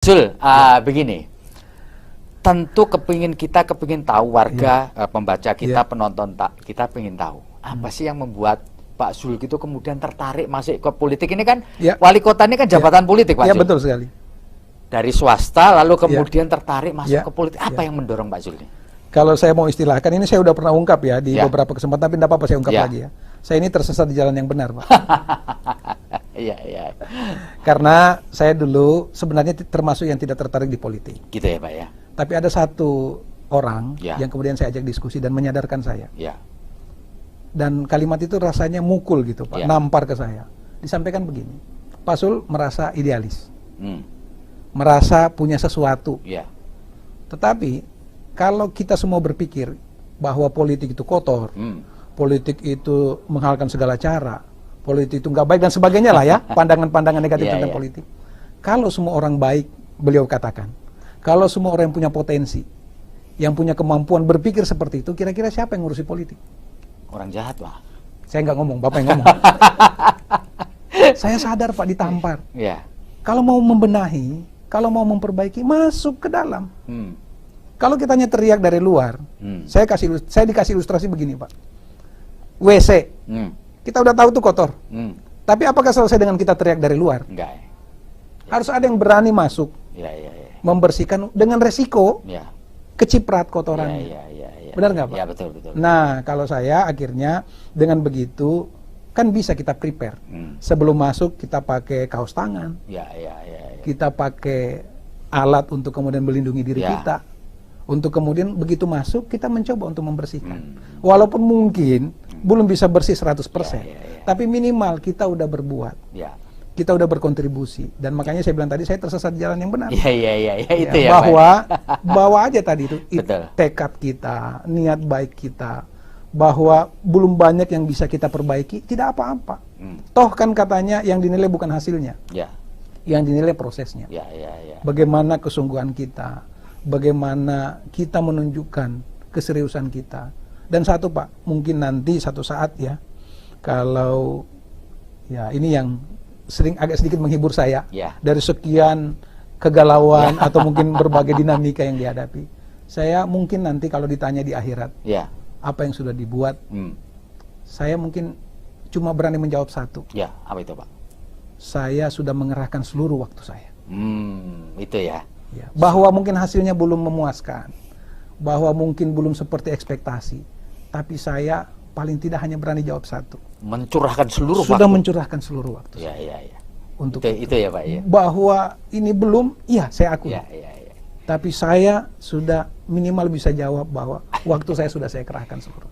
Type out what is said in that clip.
Zul, begini, tentu kita kepingin tahu warga, pembaca kita, penonton kita pengen tahu apa sih yang membuat Pak Zul itu kemudian tertarik masuk ke politik. Ini kan wali kota ini kan jabatan politik, Pak Zul. Iya, betul sekali. Dari swasta lalu kemudian tertarik masuk ke politik. Apa yang mendorong Pak Zul ini? Kalau saya mau istilahkan, ini saya udah pernah ungkap ya di beberapa kesempatan, tapi tidak apa-apa saya ungkap lagi ya. Saya ini tersesat di jalan yang benar, Pak. Iya. Karena saya dulu sebenarnya termasuk yang tidak tertarik di politik. Gitu ya, Pak ya. Tapi ada satu orang yang kemudian saya ajak diskusi dan menyadarkan saya. Dan kalimat itu rasanya mukul gitu, Pak, nampar ke saya. Disampaikan begini, Pak Zul merasa idealis, merasa punya sesuatu. Tetapi kalau kita semua berpikir bahwa politik itu kotor, politik itu menghalalkan segala cara, politik itu nggak baik dan sebagainya lah ya, pandangan-pandangan negatif tentang politik. Kalau semua orang baik, beliau katakan, kalau semua orang yang punya potensi, yang punya kemampuan berpikir seperti itu, kira-kira siapa yang ngurusi politik? Orang jahat, Pak. Saya nggak ngomong, Bapak yang ngomong. Saya sadar, Pak, ditampar. Kalau mau membenahi, kalau mau memperbaiki, masuk ke dalam. Kalau kita hanya teriak dari luar, saya dikasih ilustrasi begini, Pak. WC, kita udah tahu tuh kotor. Tapi apakah selesai dengan kita teriak dari luar? Enggak. Harus ada yang berani masuk, membersihkan dengan resiko keciprat kotorannya. Benar nggak, Pak? Ya, betul. Nah, kalau saya akhirnya dengan begitu kan bisa kita prepare. Sebelum masuk kita pakai kaos tangan, kita pakai alat untuk kemudian melindungi diri kita. Untuk kemudian begitu masuk kita mencoba untuk membersihkan. Walaupun mungkin belum bisa bersih 100%, tapi minimal kita udah berbuat. Kita udah berkontribusi, dan makanya saya bilang tadi saya tersesat di jalan yang benar. Itu ya, bahwa bawa aja tadi itu tekad kita, niat baik kita, bahwa belum banyak yang bisa kita perbaiki, tidak apa-apa. Toh kan katanya yang dinilai bukan hasilnya, yang dinilai prosesnya. Bagaimana kesungguhan kita, bagaimana kita menunjukkan keseriusan kita. Dan satu, Pak, mungkin nanti satu saat ya, kalau ini yang agak sedikit menghibur saya dari sekian kegalauan atau mungkin berbagai dinamika yang dihadapi. Saya mungkin nanti kalau ditanya di akhirat apa yang sudah dibuat, saya mungkin cuma berani menjawab satu. Apa itu, Pak? Saya sudah mengerahkan seluruh waktu saya. Itu ya. Bahwa mungkin hasilnya belum memuaskan, bahwa mungkin belum seperti ekspektasi, tapi saya paling tidak hanya berani jawab satu. Mencurahkan seluruh waktu. Sudah mencurahkan seluruh waktu. Untuk itu ya, Pak ya. Bahwa ini belum, saya akui. Tapi saya sudah minimal bisa jawab bahwa waktu saya sudah saya kerahkan seluruh.